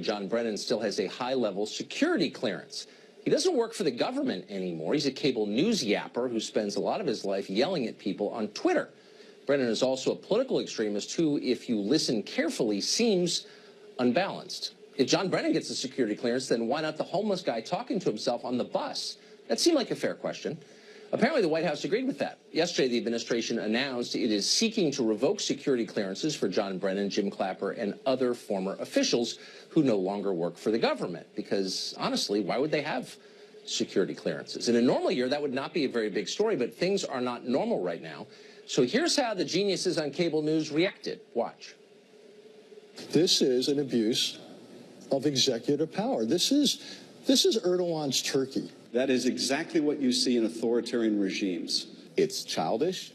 John Brennan still has a high-level security clearance. He doesn't work for the government anymore. He's a cable news yapper who spends a lot of his life yelling at people on Twitter. Brennan is also a political extremist who, if you listen carefully, seems unbalanced. If John Brennan gets a security clearance, then why not the homeless guy talking to himself on the bus? That seemed like a fair question. Apparently, the White House agreed with that. Yesterday, the administration announced it is seeking to revoke security clearances for John Brennan, Jim Clapper, and other former officials who no longer work for the government. Because, honestly, why would they have security clearances? In a normal year, that would not be a very big story, but things are not normal right now. So here's how the geniuses on cable news reacted. Watch. This is an abuse of executive power. This is Erdogan's Turkey. That is exactly what you see in authoritarian regimes. It's childish.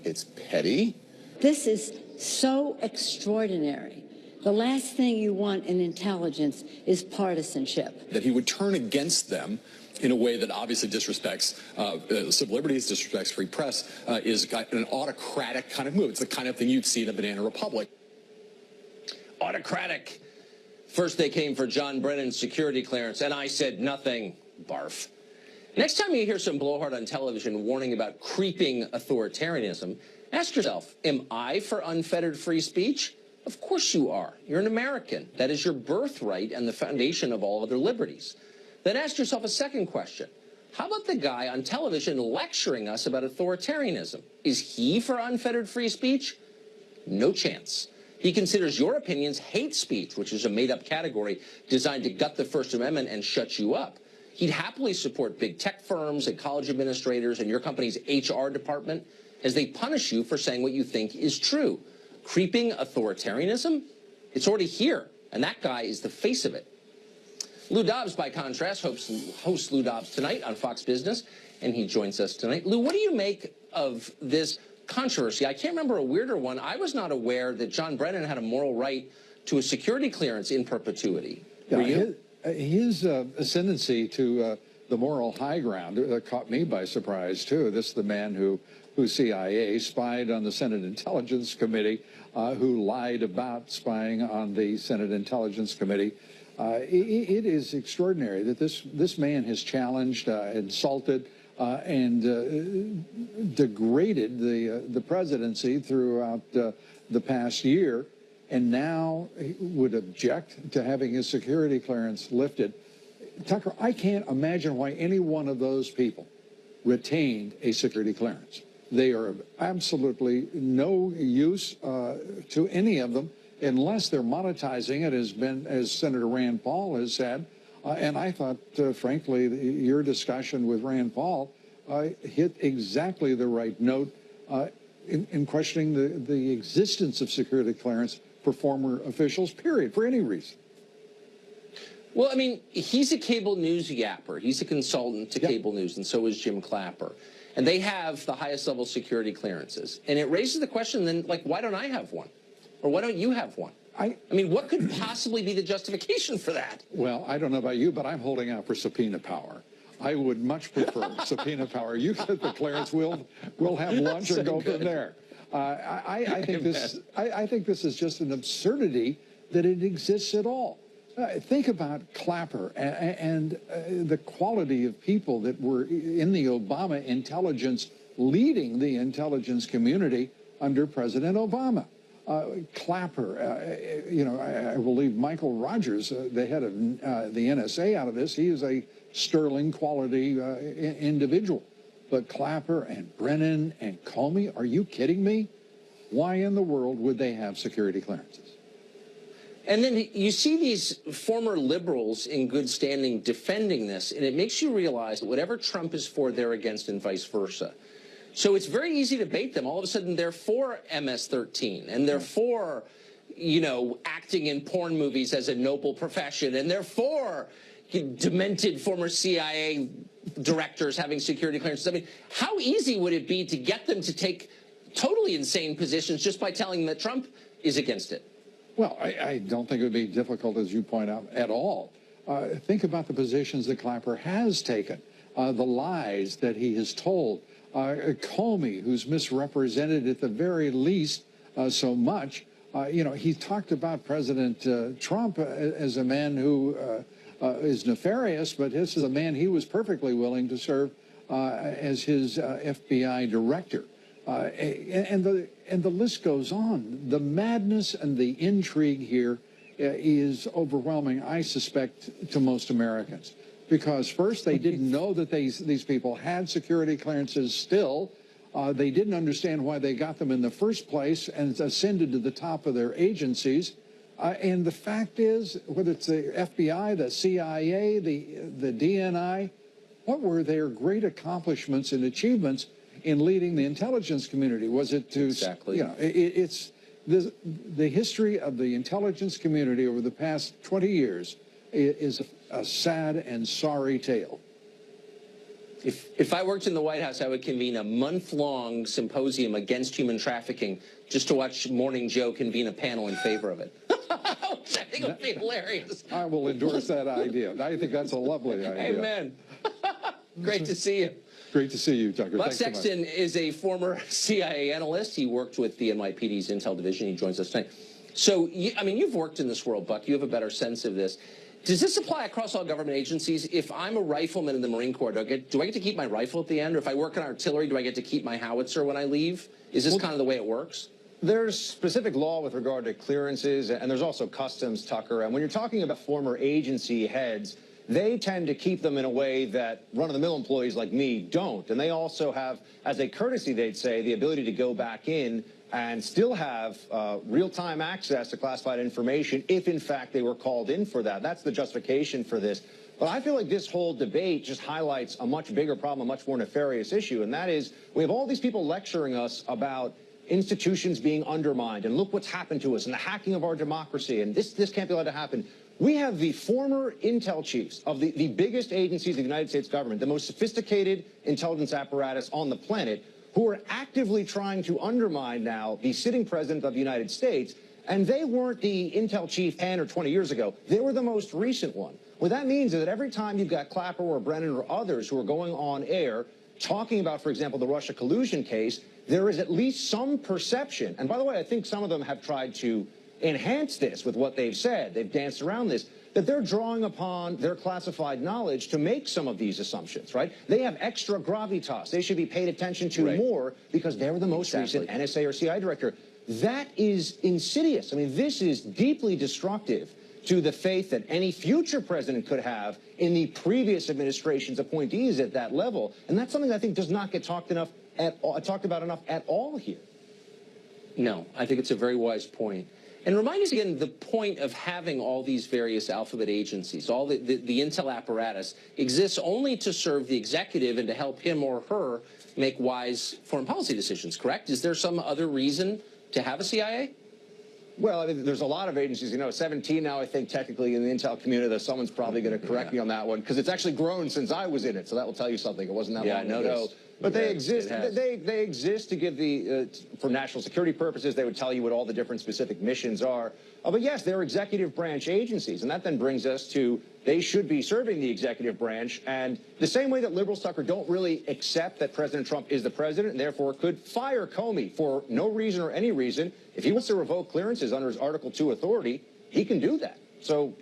It's petty. This is so extraordinary. The last thing you want in intelligence is partisanship. That he would turn against them in a way that obviously disrespects civil liberties, disrespects free press, is an autocratic kind of move. It's the kind of thing you'd see in a banana republic. Autocratic. First they came for John Brennan's security clearance, and I said nothing. Barf. Next time you hear some blowhard on television warning about creeping authoritarianism, ask yourself, am I for unfettered free speech? Of course you are. You're an American. That is your birthright and the foundation of all other liberties. Then ask yourself a second question. How about the guy on television lecturing us about authoritarianism? Is he for unfettered free speech? No chance. He considers your opinions hate speech, which is a made-up category designed to gut the First Amendment and shut you up. He'd happily support big tech firms and college administrators and your company's HR department as they punish you for saying what you think is true. Creeping authoritarianism? It's already here, and that guy is the face of it. Lou Dobbs, by contrast, hosts Lou Dobbs Tonight on Fox Business, and he joins us tonight. Lou, what do you make of this controversy? I can't remember a weirder one. I was not aware that John Brennan had a moral right to a security clearance in perpetuity. Were you? His ascendancy to the moral high ground caught me by surprise, too. This is the man who CIA spied on the Senate Intelligence Committee, who lied about spying on the Senate Intelligence Committee. It is extraordinary that this man has challenged, insulted, and degraded the presidency throughout the past year, and now would object to having his security clearance lifted. Tucker, I can't imagine why any one of those people retained a security clearance. They are of absolutely no use to any of them unless they're monetizing it, as Senator Rand Paul has said. And I thought, frankly, your discussion with Rand Paul hit exactly the right note in questioning the existence of security clearance for former officials, period, for any reason. Well, I mean, he's a cable news yapper. He's a consultant to cable news, and so is Jim Clapper. And they have the highest level security clearances. And it raises the question, then, like, why don't I have one? Or why don't you have one? I mean, what could possibly be the justification for that? Well, I don't know about you, but I'm holding out for subpoena power. I would much prefer subpoena power. You get the clearance, we'll have lunch and go from there. I think this is just an absurdity that it exists at all. Think about Clapper and the quality of people that were in the Obama intelligence, leading the intelligence community under President Obama. Clapper, you know, I will leave Michael Rogers, the head of the NSA, out of this. He is a sterling quality individual. But Clapper and Brennan and Comey, are you kidding me? Why in the world would they have security clearances? And then you see these former liberals in good standing defending this, and it makes you realize that whatever Trump is for, they're against, and vice versa. So it's very easy to bait them. All of a sudden, they're for MS-13, and they're for, you know, acting in porn movies as a noble profession, and they're for demented former CIA directors having security clearances. I mean, how easy would it be to get them to take totally insane positions just by telling them that Trump is against it? Well, I don't think it would be difficult, as you point out, at all. Think about the positions that Clapper has taken, the lies that he has told. Comey, who's misrepresented at the very least so much, You know, he talked about President Trump as a man who is nefarious, but this is a man he was perfectly willing to serve as his FBI director. And the list goes on. The madness and the intrigue here is overwhelming, I suspect, to most Americans. Because first, they didn't know that these people had security clearances still. They didn't understand why they got them in the first place and ascended to the top of their agencies. And the fact is, whether it's the FBI, the CIA, the DNI, what were their great accomplishments and achievements in leading the intelligence community? Was it to, exactly. You know, it's the history of the intelligence community over the past 20 years is a sad and sorry tale. If I worked in the White House, I would convene a month-long symposium against human trafficking just to watch Morning Joe convene a panel in favor of it. Which I think would be hilarious. I will endorse that idea. I think that's a lovely idea. Amen. Great to see you. Great to see you, Tucker. Buck Thanks so Sexton is a former CIA analyst. He worked with the NYPD's Intel Division. He joins us tonight. So, I mean, you've worked in this world, Buck. You have a better sense of this. Does this apply across all government agencies? If I'm a rifleman in the Marine Corps, do I get to keep my rifle at the end? Or if I work in artillery, do I get to keep my howitzer when I leave? Is this kind of the way it works? There's specific law with regard to clearances, and there's also customs, Tucker. And when you're talking about former agency heads, they tend to keep them in a way that run-of-the-mill employees like me don't. And they also have, as a courtesy, they'd say, the ability to go back in and still have real-time access to classified information if, in fact, they were called in for that. That's the justification for this. But I feel like this whole debate just highlights a much bigger problem, a much more nefarious issue, and that is we have all these people lecturing us about institutions being undermined, and look what's happened to us, and the hacking of our democracy, and this can't be allowed to happen. We have the former intel chiefs of the biggest agencies of the United States government, the most sophisticated intelligence apparatus on the planet, who are actively trying to undermine now the sitting president of the United States, and they weren't the intel chief 10 or 20 years ago. They were the most recent one. What that means is that every time you've got Clapper or Brennan or others who are going on air talking about, for example, the Russia collusion case, there is at least some perception, and by the way, I think some of them have tried to enhance this with what they've said, they've danced around this, that they're drawing upon their classified knowledge to make some of these assumptions, right? They have extra gravitas. They should be paid attention to more because they're the most recent NSA or CIA director. That is insidious. I mean, this is deeply destructive to the faith that any future president could have in the previous administration's appointees at that level. And that's something that I think does not get talked about enough at all here. No, I think it's a very wise point. And remind us again, the point of having all these various alphabet agencies, all the intel apparatus, exists only to serve the executive and to help him or her make wise foreign policy decisions, correct? Is there some other reason to have a CIA? Well, I mean, there's a lot of agencies, you know, 17 now, I think, technically in the intel community, that someone's probably going to correct me on that one, because it's actually grown since I was in it, so that will tell you something. It wasn't that long ago. But they exist. They exist to give for national security purposes. They would tell you what all the different specific missions are. But yes, they're executive branch agencies, and that then brings us to they should be serving the executive branch. And the same way that liberals, Tucker, don't really accept that President Trump is the president and therefore could fire Comey for no reason or any reason. If he wants to revoke clearances under his Article 2 authority, he can do that. So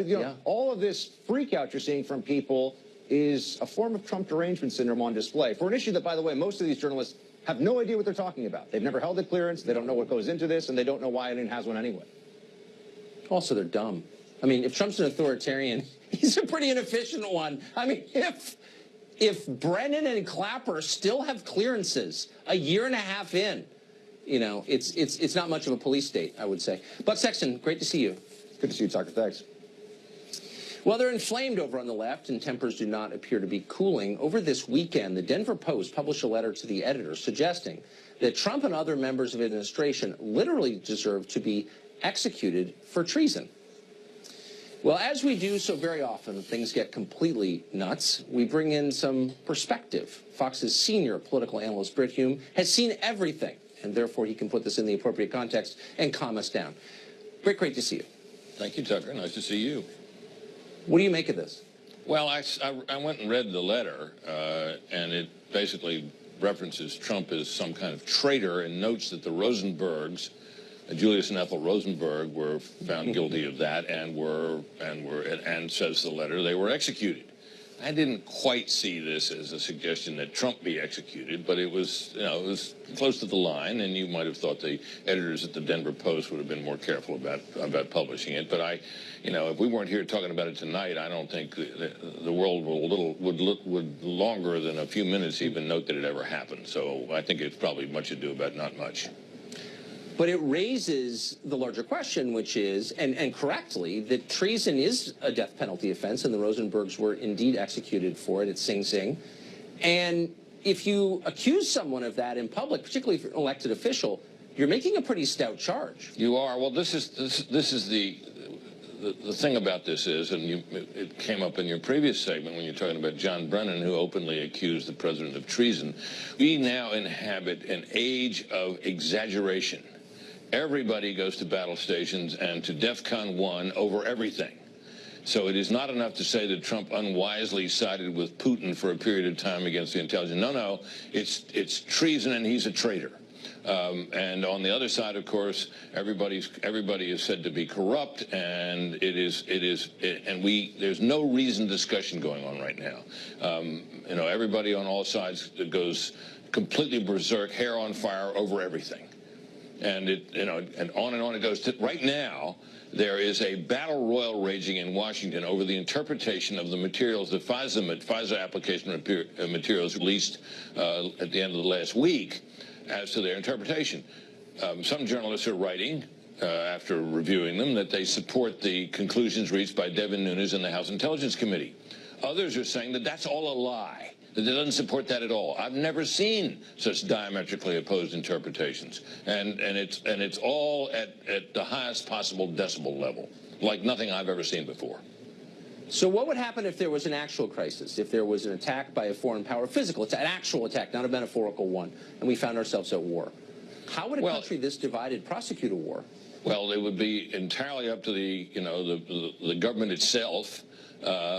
you know, all of this freak out you're seeing from people is a form of Trump derangement syndrome on display for an issue that, by the way, most of these journalists have no idea what they're talking about. They've never held a clearance. They don't know what goes into this, and they don't know why anyone has one anyway. Also, they're dumb. I mean, if Trump's an authoritarian, he's a pretty inefficient one. I mean, if Brennan and Clapper still have clearances a year and a half in, you know, it's not much of a police state, I would say. Buck Sexton, great to see you. Good to see you, Tucker. Thanks. Well, they're inflamed over on the left, and tempers do not appear to be cooling. Over this weekend, the Denver Post published a letter to the editor suggesting that Trump and other members of the administration literally deserve to be executed for treason. Well, as we do so very often, things get completely nuts. We bring in some perspective. Fox's senior political analyst, Brit Hume, has seen everything, and therefore he can put this in the appropriate context and calm us down. Brit, great to see you. Thank you, Tucker. Nice to see you. What do you make of this? Well, I went and read the letter, and it basically references Trump as some kind of traitor and notes that the Rosenbergs Julius and Ethel Rosenberg were found guilty of that and says the letter, they were executed. I didn't quite see this as a suggestion that Trump be executed, but it was, you know, it was close to the line, and you might have thought the editors at the Denver Post would have been more careful about publishing it. But you know, if we weren't here talking about it tonight, I don't think the world would longer than a few minutes even note that it ever happened. So I think it's probably much ado about not much. But it raises the larger question, which is, and correctly, that treason is a death penalty offense, and the Rosenbergs were indeed executed for it at Sing Sing. And if you accuse someone of that in public, particularly if you're an elected official, you're making a pretty stout charge. You are. Well, this is the thing about this is, and it came up in your previous segment when you're talking about John Brennan, who openly accused the president of treason. We now inhabit an age of exaggeration. Everybody goes to battle stations and to DEFCON 1 over everything. So it is not enough to say that Trump unwisely sided with Putin for a period of time against the intelligence. No, it's treason, and he's a traitor. And on the other side, of course, everybody is said to be corrupt, and there's no reasoned discussion going on right now. You know, everybody on all sides goes completely berserk, hair on fire over everything. And on it goes. Right now, there is a battle royal raging in Washington over the interpretation of the materials, the FISA application materials released at the end of the last week, as to their interpretation. Some journalists are writing, after reviewing them, that they support the conclusions reached by Devin Nunes in the House Intelligence Committee. Others are saying that that's all a lie, that it doesn't support that at all. I've never seen such diametrically opposed interpretations, and it's all at the highest possible decibel level, like nothing I've ever seen before. So what would happen if there was an actual crisis, if there was an attack by a foreign power, physical, it's an actual attack, not a metaphorical one, and we found ourselves at war? How would a country this divided prosecute a war? Well, it would be entirely up to the government itself,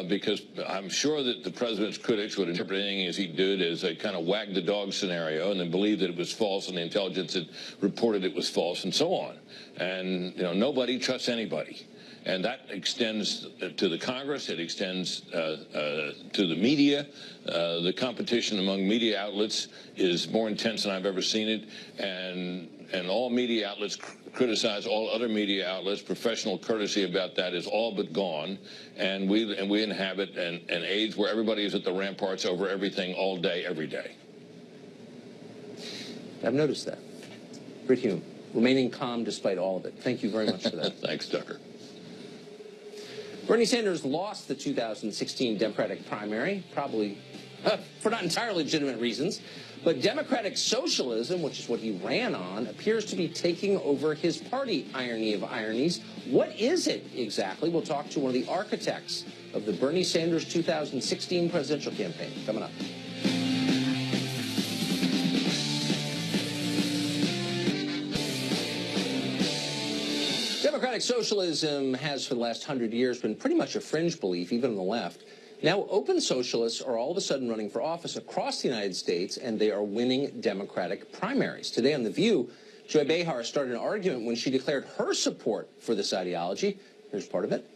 because I'm sure that the president's critics would interpret anything as he did as a kind of wag the dog scenario, and then believe that it was false, and the intelligence had reported it was false, and so on. And nobody trusts anybody. And that extends to the Congress. It extends to the media. The competition among media outlets is more intense than I've ever seen it. And all media outlets criticize all other media outlets. Professional courtesy about that is all but gone. And we inhabit an age where everybody is at the ramparts over everything all day, every day. I've noticed that. Britt Hume, remaining calm despite all of it. Thank you very much for that. Thanks, Tucker. Bernie Sanders lost the 2016 Democratic primary, probably for not entirely legitimate reasons. But democratic socialism, which is what he ran on, appears to be taking over his party. Irony of ironies. What is it exactly? We'll talk to one of the architects of the Bernie Sanders 2016 presidential campaign. Coming up. Democratic socialism has, for the last 100 years, been pretty much a fringe belief, even on the left. Now, open socialists are all of a sudden running for office across the United States, and they are winning Democratic primaries. Today on The View, Joy Behar started an argument when she declared her support for this ideology. Here's part of it.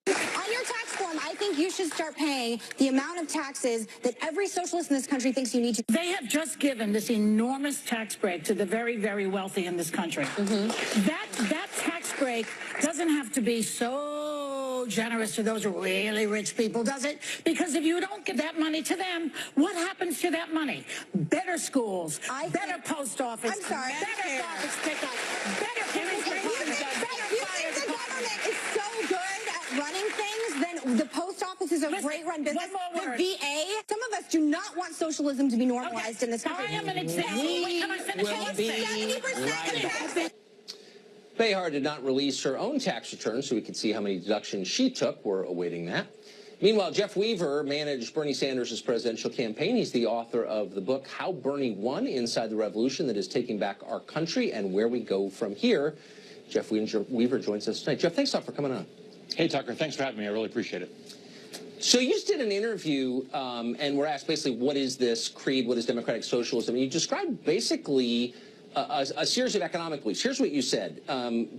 On your tax form, I think you should start paying the amount of taxes that every socialist in this country thinks you need to. They have just given this enormous tax break to the very, very wealthy in this country. That tax break doesn't have to be so generous to those really rich people, does it? Because if you don't give that money to them, what happens to that money? Better schools, better post office, I'm sorry, better garbage pickup, better police department. You think the government is so good at running things, then the post office is a great run business. One more word. The VA, some of us do not want socialism to be normalized in this country. I am an example. Wait, can I finish? 70% Behar did not release her own tax return, so we could see how many deductions she took. We're awaiting that. Meanwhile, Jeff Weaver managed Bernie Sanders' presidential campaign. He's the author of the book, How Bernie Won, Inside the Revolution That Is Taking Back Our Country and Where We Go From Here. Jeff Weaver joins us tonight. Jeff, thanks a lot for coming on. Hey, Tucker, thanks for having me. I really appreciate it. So you just did an interview, and we're asked basically, what is this creed? What is democratic socialism? And you described basically a series of economic beliefs. Here's what you said.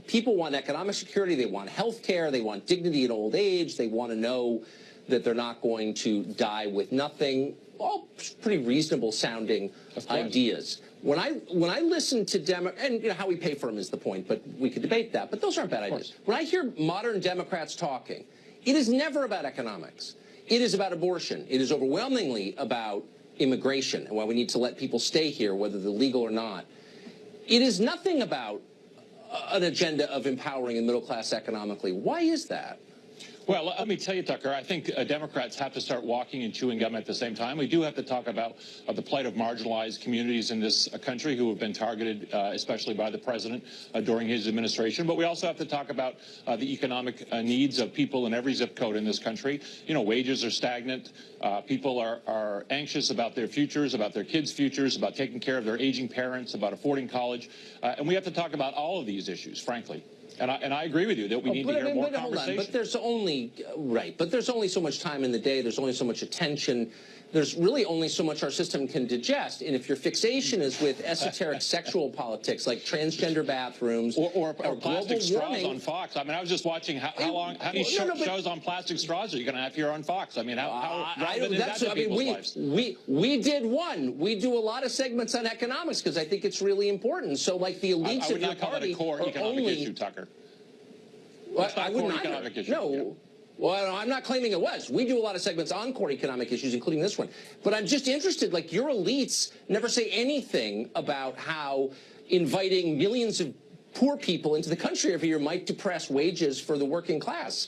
People want economic security. They want health care. They want dignity in old age. They want to know that they're not going to die with nothing. All pretty reasonable sounding ideas. When I listen to and how we pay for them is the point, but we could debate that. But those aren't bad ideas. When I hear modern Democrats talking, it is never about economics. It is about abortion. It is overwhelmingly about immigration and why we need to let people stay here, whether they're legal or not. It is nothing about an agenda of empowering the middle class economically. Why is that? Well, let me tell you, Tucker, I think Democrats have to start walking and chewing gum at the same time. We do have to talk about the plight of marginalized communities in this country who have been targeted, especially by the president during his administration. But we also have to talk about the economic needs of people in every zip code in this country. You know, wages are stagnant. People are anxious about their futures, about their kids' futures, about taking care of their aging parents, about affording college. And we have to talk about all of these issues, frankly. And I agree with you that we need to hear more conversation. But there's only but there's only so much time in the day. There's only so much attention. There's really only so much our system can digest. And if your fixation is with esoteric sexual politics like transgender bathrooms or plastic straws on Fox, I mean, I was just watching how many shows on plastic straws are you going to have here on Fox? I mean, how relevant is that to people's lives? We did one. We do a lot of segments on economics because I think it's really important. So, like the elites of your party, I would not call that a core economic issue, Tucker. Well, I would not. No. Yeah. Well, I'm not claiming it was. We do a lot of segments on core economic issues, including this one. But I'm just interested, like, your elites never say anything about how inviting millions of poor people into the country every year might depress wages for the working class.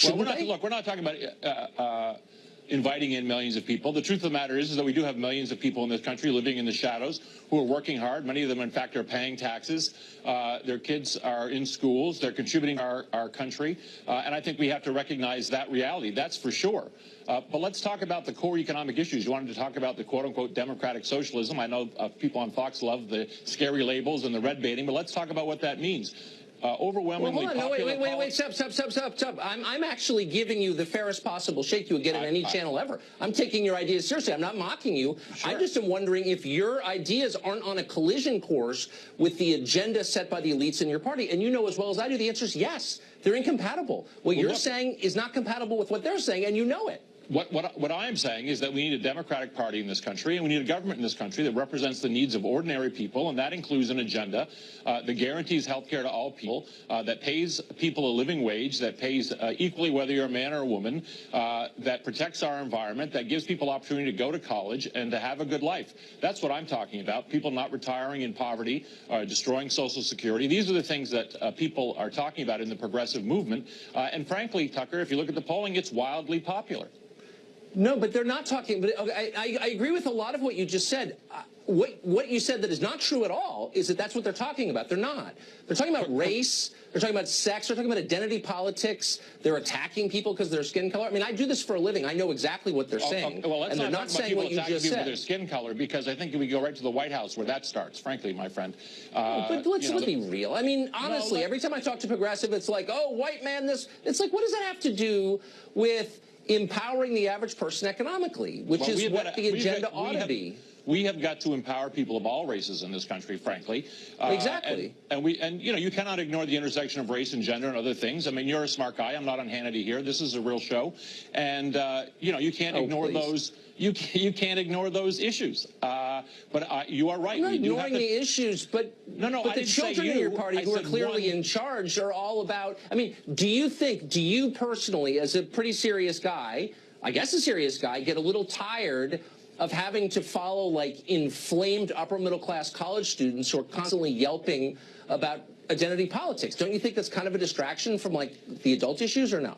Well, we're not talking about inviting in millions of people. The truth of the matter is that we do have millions of people in this country living in the shadows who are working hard. Many of them, in fact, are paying taxes. Their kids are in schools. They're contributing to our country. And I think we have to recognize that reality. That's for sure. But let's talk about the core economic issues. You wanted to talk about the quote-unquote democratic socialism. I know people on Fox love the scary labels and the red baiting, but let's talk about what that means. Overwhelmingly popular. Wait, stop. I'm actually giving you the fairest possible shake you would get in any channel ever. I'm taking your ideas seriously. I'm not mocking you. Sure. I just am wondering if your ideas aren't on a collision course with the agenda set by the elites in your party. And you know as well as I do, the answer is yes. They're incompatible. What you're saying is not compatible with what they're saying, and you know it. What I'm saying is that we need a Democratic Party in this country, and we need a government in this country that represents the needs of ordinary people, and that includes an agenda that guarantees health care to all people, that pays people a living wage, that pays equally whether you're a man or a woman, that protects our environment, that gives people opportunity to go to college and to have a good life. That's what I'm talking about. People not retiring in poverty, destroying Social Security. These are the things that people are talking about in the progressive movement. And frankly, Tucker, if you look at the polling, it's wildly popular. No, but they're not talking. But okay, I agree with a lot of what you just said. What you said that is not true at all is that that's what they're talking about. They're not. They're talking about race. They're talking about sex. They're talking about identity politics. They're attacking people because of their skin color. I mean, I do this for a living. I know exactly what they're saying. Well, let's and they're not saying what you just said. For their skin color, because I think we go right to the White House where that starts, frankly, my friend. But let's be real. I mean, honestly, every time I talk to progressive, it's like, oh, white man, this. It's like, what does that have to do with empowering the average person economically, which is what the agenda ought to be? We have got to empower people of all races in this country, frankly. Exactly. And you know, you cannot ignore the intersection of race and gender and other things. I mean, you're a smart guy. I'm not on Hannity here. This is a real show, and you know, you can't ignore those. You can't ignore those issues. But you are right. I'm not ignoring the issues, but but the children in your party who are clearly in charge are all about. I mean, do you personally, as a pretty serious guy, I guess a serious guy, get a little tired of having to follow like inflamed upper middle class college students who are constantly yelping about identity politics? Don't you think that's kind of a distraction from like the adult issues, or no?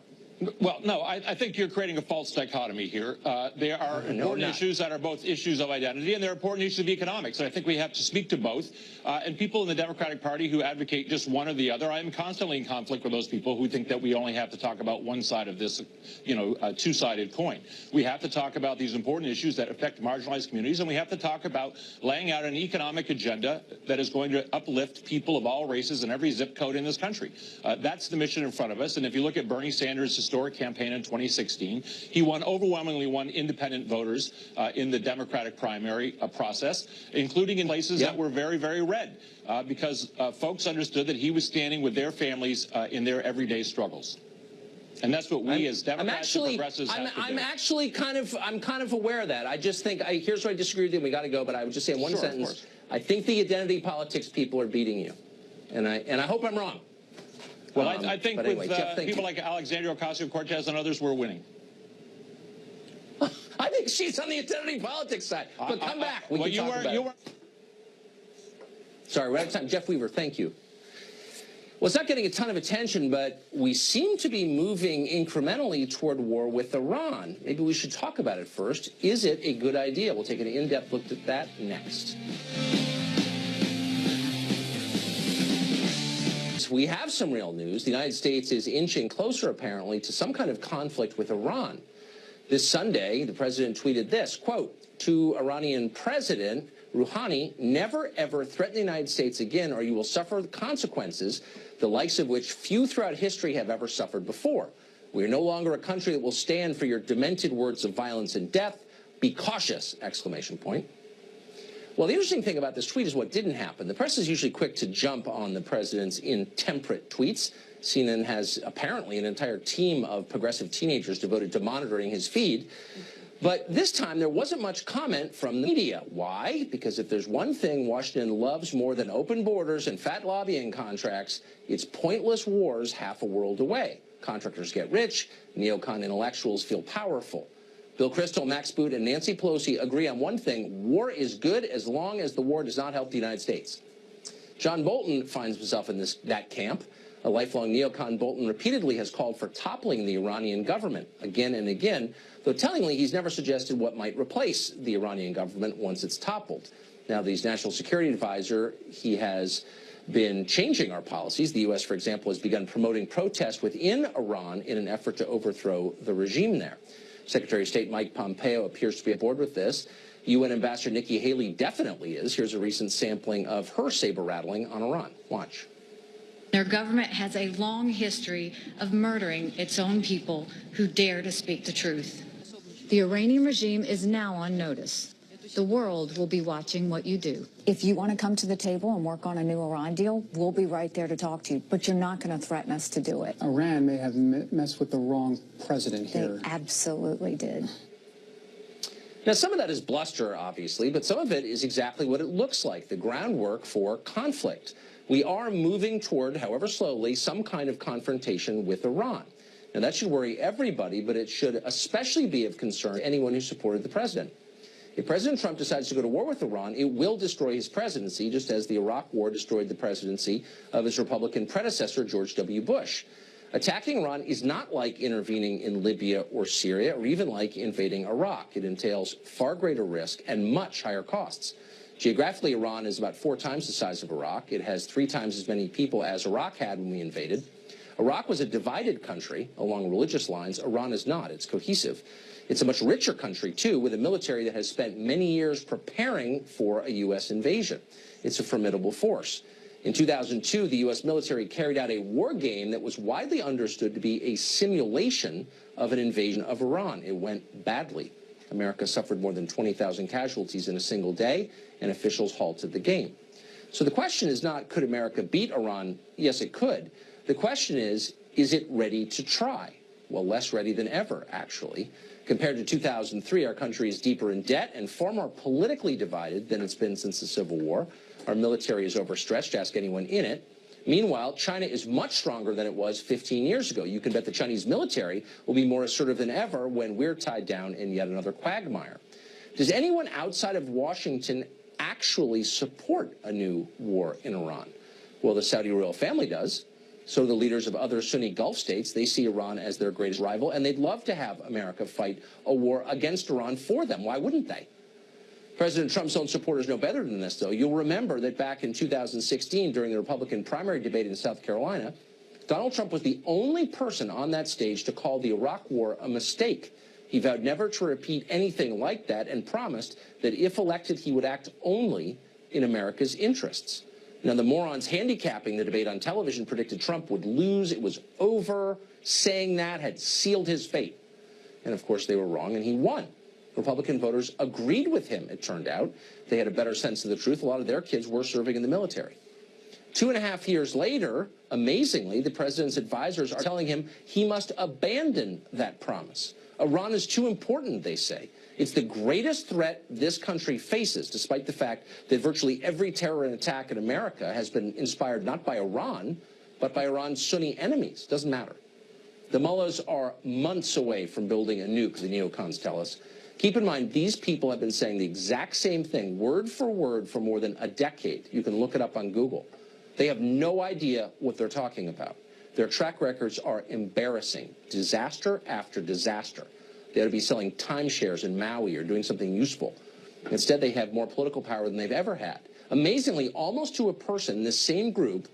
Well, no, I think you're creating a false dichotomy here. There are important issues that are both issues of identity, and there are important issues of economics. And I think we have to speak to both. And people in the Democratic Party who advocate just one or the other, I'm constantly in conflict with those people who think that we only have to talk about one side of this, you know, two-sided coin. We have to talk about these important issues that affect marginalized communities, and we have to talk about laying out an economic agenda that is going to uplift people of all races in every zip code in this country. That's the mission in front of us. And if you look at Bernie Sanders' historic campaign in 2016. He overwhelmingly won independent voters in the Democratic primary process, including in places that were very, very red, because folks understood that he was standing with their families in their everyday struggles. And that's what we as Democrats and progressives have to do. I'm kind of aware of that. I just think, here's where I disagree with you, and we got to go, but I would just say in one sentence, I think the identity politics people are beating you. And I hope I'm wrong. Well, I think anyway, with Jeff, people like Alexandria Ocasio-Cortez and others, we're winning. I think she's on the identity politics side. But come back. We can talk about it. Sorry, we're out of time. Jeff Weaver, thank you. Well, it's not getting a ton of attention, but we seem to be moving incrementally toward war with Iran. Maybe we should talk about it first. Is it a good idea? We'll take an in-depth look at that next. We have some real news. The United States is inching closer, apparently, to some kind of conflict with Iran. This Sunday, the president tweeted this, quote, to Iranian President Rouhani, never, ever threaten the United States again, or you will suffer the consequences, the likes of which few throughout history have ever suffered before. We are no longer a country that will stand for your demented words of violence and death. Be cautious, exclamation point. Well, the interesting thing about this tweet is what didn't happen. The press is usually quick to jump on the president's intemperate tweets. CNN has apparently an entire team of progressive teenagers devoted to monitoring his feed. But this time, there wasn't much comment from the media. Why? Because if there's one thing Washington loves more than open borders and fat lobbying contracts, it's pointless wars half a world away. Contractors get rich, neocon intellectuals feel powerful. Bill Kristol, Max Boot, and Nancy Pelosi agree on one thing: war is good as long as the war does not help the United States. John Bolton finds himself in that camp. A lifelong neocon, Bolton repeatedly has called for toppling the Iranian government again and again, though tellingly he's never suggested what might replace the Iranian government once it's toppled. Now, the national security advisor, he has been changing our policies. The U.S., for example, has begun promoting protests within Iran in an effort to overthrow the regime there. Secretary of State Mike Pompeo appears to be aboard with this. UN Ambassador Nikki Haley definitely is. Here's a recent sampling of her saber-rattling on Iran. Watch. Their government has a long history of murdering its own people who dare to speak the truth. The Iranian regime is now on notice. The world will be watching what you do. If you want to come to the table and work on a new Iran deal, we'll be right there to talk to you. But you're not going to threaten us to do it. Iran may have messed with the wrong president here. They absolutely did. Now, some of that is bluster, obviously, but some of it is exactly what it looks like, the groundwork for conflict. We are moving toward, however slowly, some kind of confrontation with Iran. Now, that should worry everybody, but it should especially be of concern to anyone who supported the president. If President Trump decides to go to war with Iran, it will destroy his presidency, just as the Iraq War destroyed the presidency of his Republican predecessor, George W. Bush. Attacking Iran is not like intervening in Libya or Syria, or even like invading Iraq. It entails far greater risk and much higher costs. Geographically, Iran is about 4 times the size of Iraq. It has 3 times as many people as Iraq had when we invaded. Iraq was a divided country along religious lines. Iran is not. It's cohesive. It's a much richer country, too, with a military that has spent many years preparing for a U.S. invasion. It's a formidable force. In 2002, the U.S. military carried out a war game that was widely understood to be a simulation of an invasion of Iran. It went badly. America suffered more than 20,000 casualties in a single day, and officials halted the game. So the question is not, could America beat Iran? Yes, it could. The question is it ready to try? Well, less ready than ever, actually. Compared to 2003, our country is deeper in debt and far more politically divided than it's been since the Civil War. Our military is overstretched, ask anyone in it. Meanwhile, China is much stronger than it was 15 years ago. You can bet the Chinese military will be more assertive than ever when we're tied down in yet another quagmire. Does anyone outside of Washington actually support a new war in Iran? Well, the Saudi royal family does. So do the leaders of other Sunni Gulf states. They see Iran as their greatest rival, and they'd love to have America fight a war against Iran for them. Why wouldn't they? President Trump's own supporters know better than this, though. You'll remember that back in 2016, during the Republican primary debate in South Carolina, Donald Trump was the only person on that stage to call the Iraq War a mistake. He vowed never to repeat anything like that and promised that if elected, he would act only in America's interests. Now, the morons handicapping the debate on television predicted Trump would lose. It was over. Saying that had sealed his fate. And, of course, they were wrong, and he won. Republican voters agreed with him, it turned out. They had a better sense of the truth. A lot of their kids were serving in the military. 2.5 years later, amazingly, the president's advisors are telling him he must abandon that promise. Iran is too important, they say. It's the greatest threat this country faces, despite the fact that virtually every terror attack in America has been inspired not by Iran, but by Iran's Sunni enemies. Doesn't matter. The mullahs are months away from building a nuke, the neocons tell us. Keep in mind, these people have been saying the exact same thing, word for word, for more than a decade. You can look it up on Google. They have no idea what they're talking about. Their track records are embarrassing, disaster after disaster. They ought to be selling timeshares in Maui or doing something useful. Instead, they have more political power than they've ever had. Amazingly, almost to a person, this same group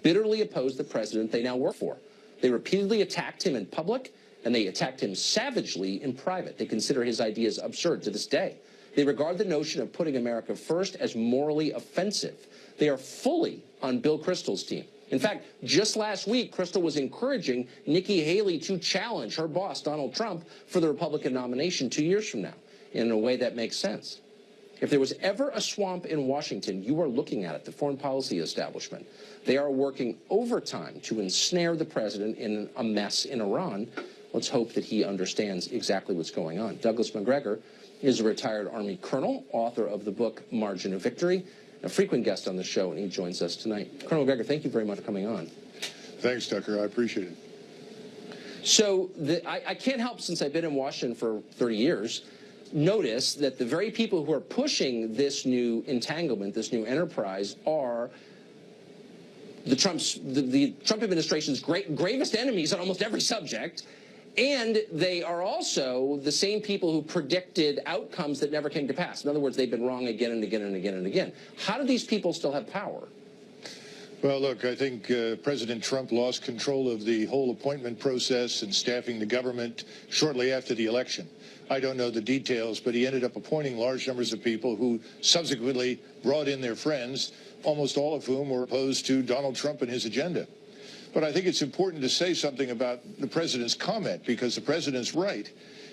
bitterly opposed the president they now work for. They repeatedly attacked him in public, and they attacked him savagely in private. They consider his ideas absurd to this day. They regard the notion of putting America first as morally offensive. They are fully on Bill Kristol's team. In fact, just last week, Kristol was encouraging Nikki Haley to challenge her boss, Donald Trump, for the Republican nomination 2 years from now, in a way that makes sense. If there was ever a swamp in Washington, you are looking at it, the foreign policy establishment. They are working overtime to ensnare the president in a mess in Iran. Let's hope that he understands exactly what's going on. Douglas McGregor is a retired Army colonel, author of the book Margin of Victory, a frequent guest on the show, and he joins us tonight. Colonel McGregor, thank you very much for coming on. Thanks, Tucker. I appreciate it. So I can't help, since I've been in Washington for 30 years, notice that the very people who are pushing this new entanglement, this new enterprise, are the Trump administration's gravest enemies on almost every subject. And they are also the same people who predicted outcomes that never came to pass. In other words, they've been wrong again and again and again and again. How do these people still have power? Well, look, I think President Trump lost control of the whole appointment process and staffing the government shortly after the election. I don't know the details, but he ended up appointing large numbers of people who subsequently brought in their friends, almost all of whom were opposed to Donald Trump and his agenda. But I think it's important to say something about the president's comment, because the president's right.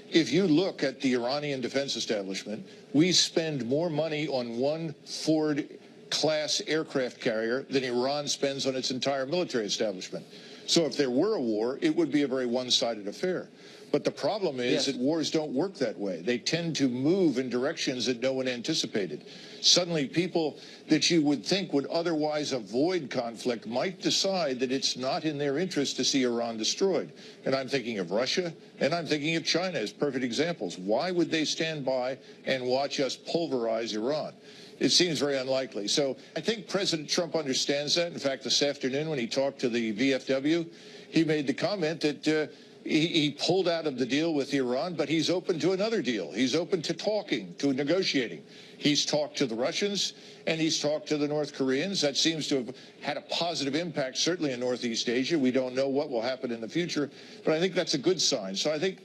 If you look at the Iranian defense establishment, we spend more money on one Ford-class aircraft carrier than Iran spends on its entire military establishment. So if there were a war, it would be a very one-sided affair. But the problem is that wars don't work that way. They tend to move in directions that no one anticipated. Suddenly, people that you would think would otherwise avoid conflict might decide that it's not in their interest to see Iran destroyed. And I'm thinking of Russia, and I'm thinking of China as perfect examples. Why would they stand by and watch us pulverize Iran? It seems very unlikely. So I think President Trump understands that. In fact, this afternoon when he talked to the VFW, he made the comment that he pulled out of the deal with Iran, but he's open to another deal. He's open to talking, to negotiating. He's talked to the Russians, and he's talked to the North Koreans. That seems to have had a positive impact, certainly in Northeast Asia. We don't know what will happen in the future, but I think that's a good sign. So I think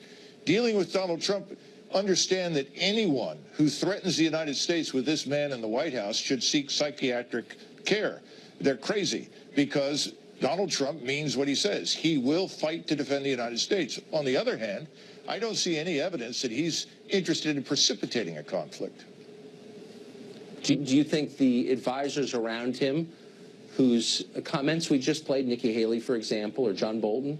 dealing with Donald Trump, understand that anyone who threatens the United States with this man in the White House should seek psychiatric care. They're crazy, because Donald Trump means what he says. He will fight to defend the United States. On the other hand, I don't see any evidence that he's interested in precipitating a conflict. Do you think the advisors around him, whose comments we just played, Nikki Haley, for example, or John Bolton,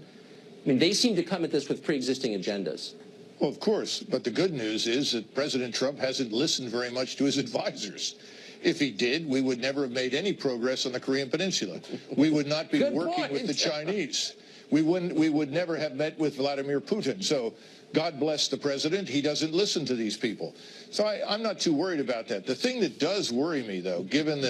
I mean, they seem to come at this with pre-existing agendas. Well, of course, but the good news is that President Trump hasn't listened very much to his advisors. If he did, we would never have made any progress on the Korean Peninsula. We would not be working with the Chinese. We would never have met with Vladimir Putin. So God bless the president. He doesn't listen to these people. So I'm not too worried about that. The thing that does worry me, though, given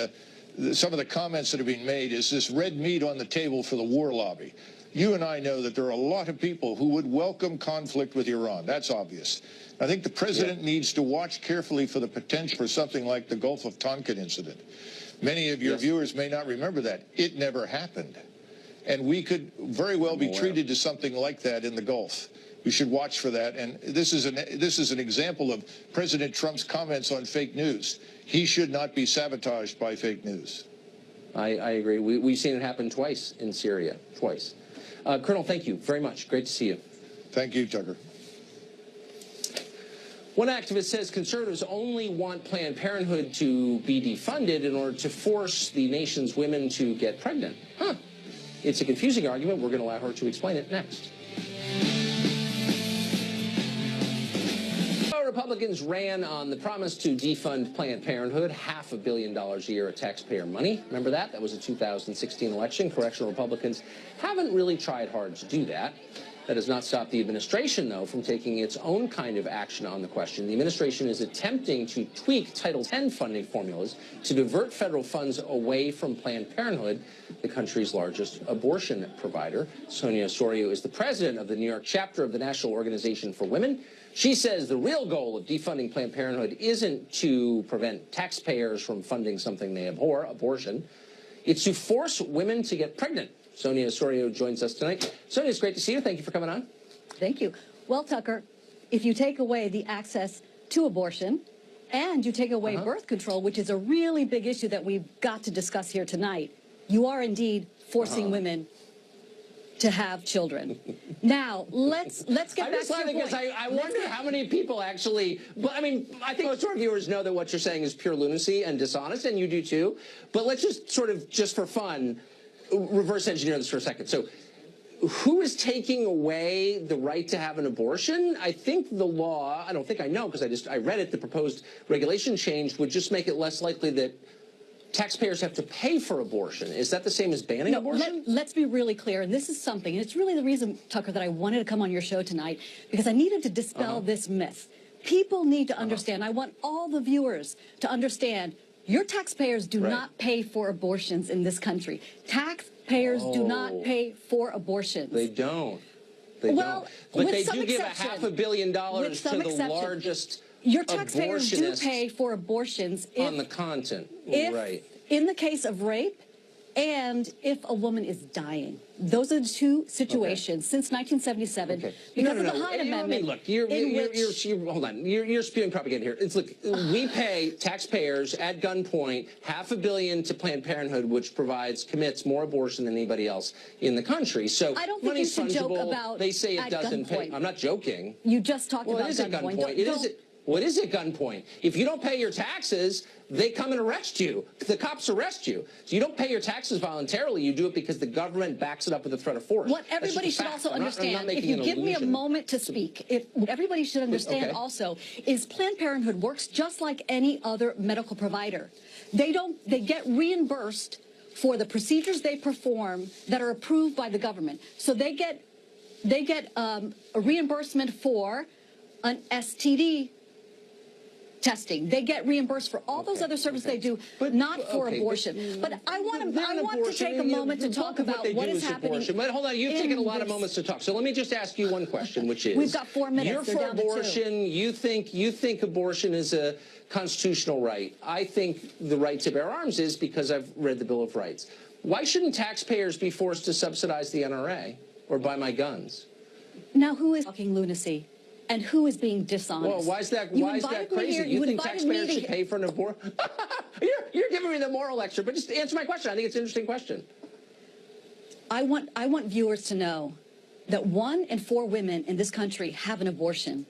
some of the comments that are being made, is this red meat on the table for the war lobby. You and I know that there are a lot of people who would welcome conflict with Iran. That's obvious. I think the president needs to watch carefully for the potential for something like the Gulf of Tonkin incident. Many of your viewers may not remember that. It never happened. And we could very well be treated to something like that in the Gulf. We should watch for that. And this is an example of President Trump's comments on fake news. He should not be sabotaged by fake news. I agree. We've seen it happen twice in Syria, twice. Colonel, thank you very much. Great to see you. Thank you, Tucker. One activist says conservatives only want Planned Parenthood to be defunded in order to force the nation's women to get pregnant. Huh. It's a confusing argument. We're going to allow her to explain it next. Republicans ran on the promise to defund Planned Parenthood, $500 million a year of taxpayer money. Remember that? That was a 2016 election. Correctional Republicans haven't really tried hard to do that. That has not stopped the administration, though, from taking its own kind of action on the question. The administration is attempting to tweak Title X funding formulas to divert federal funds away from Planned Parenthood, the country's largest abortion provider. Sonia Osorio is the president of the New York chapter of the National Organization for Women. She says the real goal of defunding Planned Parenthood isn't to prevent taxpayers from funding something they abhor, abortion. It's to force women to get pregnant. Sonia Osorio joins us tonight. Sonia, it's great to see you. Thank you for coming on. Thank you. Well, Tucker, if you take away the access to abortion and you take away birth control, which is a really big issue that we've got to discuss here tonight, you are indeed forcing women to have children. Now, let's get back to your point. Because I wonder how many people actually, but I mean, I think most of our viewers know that what you're saying is pure lunacy and dishonest, and you do too. But let's just sort of, just for fun, reverse engineer this for a second. So who is taking away the right to have an abortion? I think the law, I don't think I know because I read it, the proposed regulation change would just make it less likely that taxpayers have to pay for abortion. Is that the same as banning abortion? Let's be really clear, and this is something, and it's really the reason, Tucker, that I wanted to come on your show tonight, because I needed to dispel this myth. People need to understand, I want all the viewers to understand, your taxpayers do not pay for abortions in this country. Taxpayers do not pay for abortions. They don't. They don't. But they do give $500 million to the largest your taxpayers do pay for abortions on the continent. In the case of rape and if a woman is dying. Those are the two situations since 1977 because of the Hyde Amendment. Look, hold on. You're spewing propaganda here. Look, we pay taxpayers at gunpoint $500 million to Planned Parenthood, which commits more abortion than anybody else in the country. So I don't think you should joke about they say it doesn't pay. I'm not joking. You just talked about gunpoint. Well, it is at gunpoint. If you don't pay your taxes, they come and arrest you. The cops arrest you. So you don't pay your taxes voluntarily. You do it because the government backs it up with a threat of force. What everybody should also understand, if you give me a moment to speak, what everybody should understand also is Planned Parenthood works just like any other medical provider. They get reimbursed for the procedures they perform that are approved by the government. So they get a reimbursement for an STD testing. They get reimbursed for all those other services they do, but not for abortion. But I want to take a moment to talk about what is happening. But hold on, you've taken a lot of moments to talk. So let me just ask you one question, which is: we've got 4 minutes. You're for abortion. You think abortion is a constitutional right. I think the right to bear arms is, because I've read the Bill of Rights. Why shouldn't taxpayers be forced to subsidize the NRA or buy my guns? Now, who is talking lunacy? And who is being dishonest? Well, why is that crazy? You think taxpayers should pay for an abortion? You're giving me the moral lecture, but just answer my question. I think it's an interesting question. I want viewers to know that 1 in 4 women in this country have an abortion.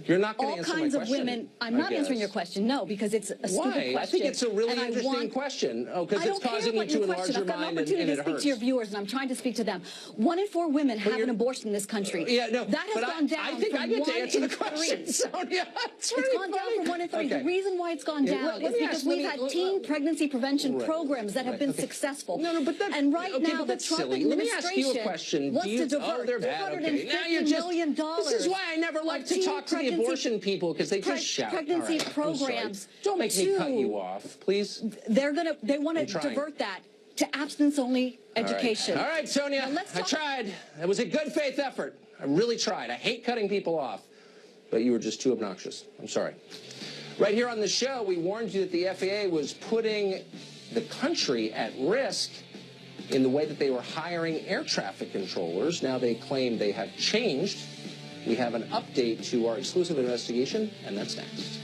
You're not going to answer my question. All kinds of women. I'm not answering your question, no, because it's a stupid question. Why? I think it's a really interesting question. Oh, because it's causing you to enlarge your mind and it hurts. I've got an opportunity to speak to your viewers, and I'm trying to speak to them. 1 in 4 women have an abortion in this country. Yeah, no, that has gone down. I think I get to answer the question, Sonia. It's gone down from 1 in 3. The reason why it's gone down is because we've had teen pregnancy prevention programs that have been successful. And right now, the Trump administration wants to divert $250 million. This is why I never like to talk to the abortion people, because they just shout. Pregnancy programs. Don't make me cut you off, please. They want to divert that to abstinence-only education. All right, Sonia, I tried. It was a good faith effort. I really tried. I hate cutting people off, but you were just too obnoxious. I'm sorry. Right here on the show, we warned you that the FAA was putting the country at risk in the way that they were hiring air traffic controllers. Now they claim they have changed. We have an update to our exclusive investigation, and that's next.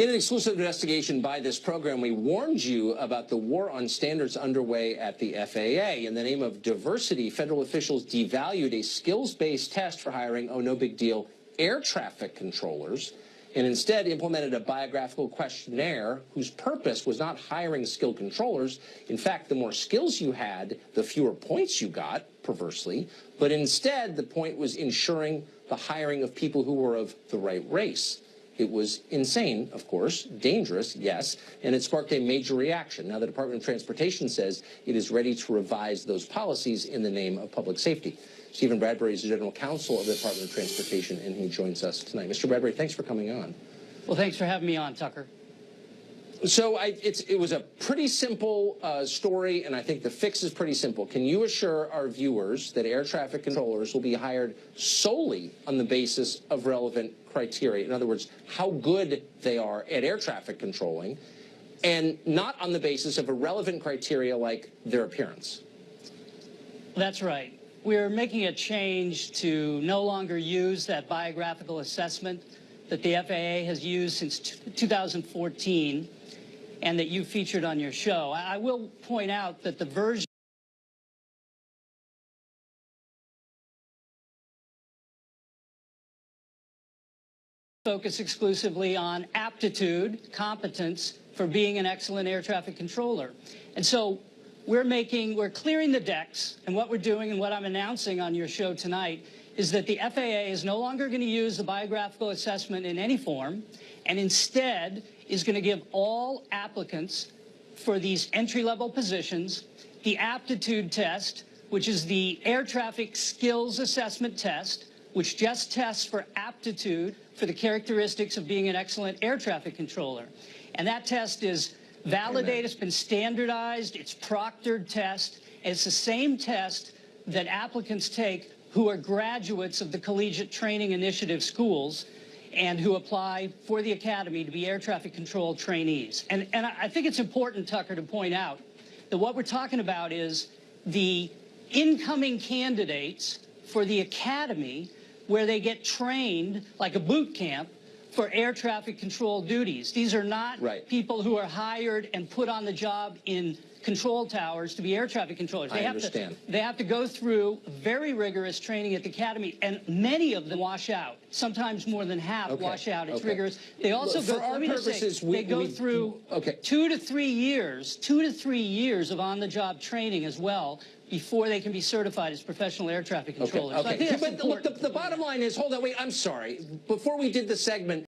In an exclusive investigation by this program, we warned you about the war on standards underway at the FAA. In the name of diversity, federal officials devalued a skills-based test for hiring, oh, no big deal, air traffic controllers, and instead implemented a biographical questionnaire whose purpose was not hiring skilled controllers. In fact, the more skills you had, the fewer points you got, perversely. But instead, the point was ensuring the hiring of people who were of the right race. It was insane, of course, dangerous, yes, and it sparked a major reaction. Now the Department of Transportation says it is ready to revise those policies in the name of public safety. Stephen Bradbury is the General Counsel of the Department of Transportation, and he joins us tonight. Mr. Bradbury, thanks for coming on. Well, thanks for having me on, Tucker. So it was a pretty simple story, and I think the fix is pretty simple. Can you assure our viewers that air traffic controllers will be hired solely on the basis of relevant criteria? In other words, how good they are at air traffic controlling, and not on the basis of irrelevant criteria like their appearance? That's right. We're making a change to no longer use that biographical assessment that the FAA has used since 2014 and that you featured on your show. I will point out that the version focus exclusively on aptitude, competence for being an excellent air traffic controller. And so we're clearing the decks, and what we're doing and what I'm announcing on your show tonight is that the FAA is no longer going to use the biographical assessment in any form, and instead is going to give all applicants for these entry-level positions the aptitude test, which is the air traffic skills assessment test, which just tests for aptitude for the characteristics of being an excellent air traffic controller. And that test is validated, it's been standardized, it's proctored test, and it's the same test that applicants take who are graduates of the Collegiate Training Initiative schools and who apply for the academy to be air traffic control trainees. And I think it's important, Tucker, to point out that what we're talking about is the incoming candidates for the academy where they get trained like a boot camp for air traffic control duties. These are not people who are hired and put on the job in control towers to be air traffic controllers. They have to go through very rigorous training at the academy, and many of them wash out. Sometimes more than half wash out. It's rigorous. They also go, let me just say, they go through 2 to 3 years of on-the-job training as well before they can be certified as professional air traffic controllers. But look, the bottom line is, hold on, wait, I'm sorry. Before we did the segment,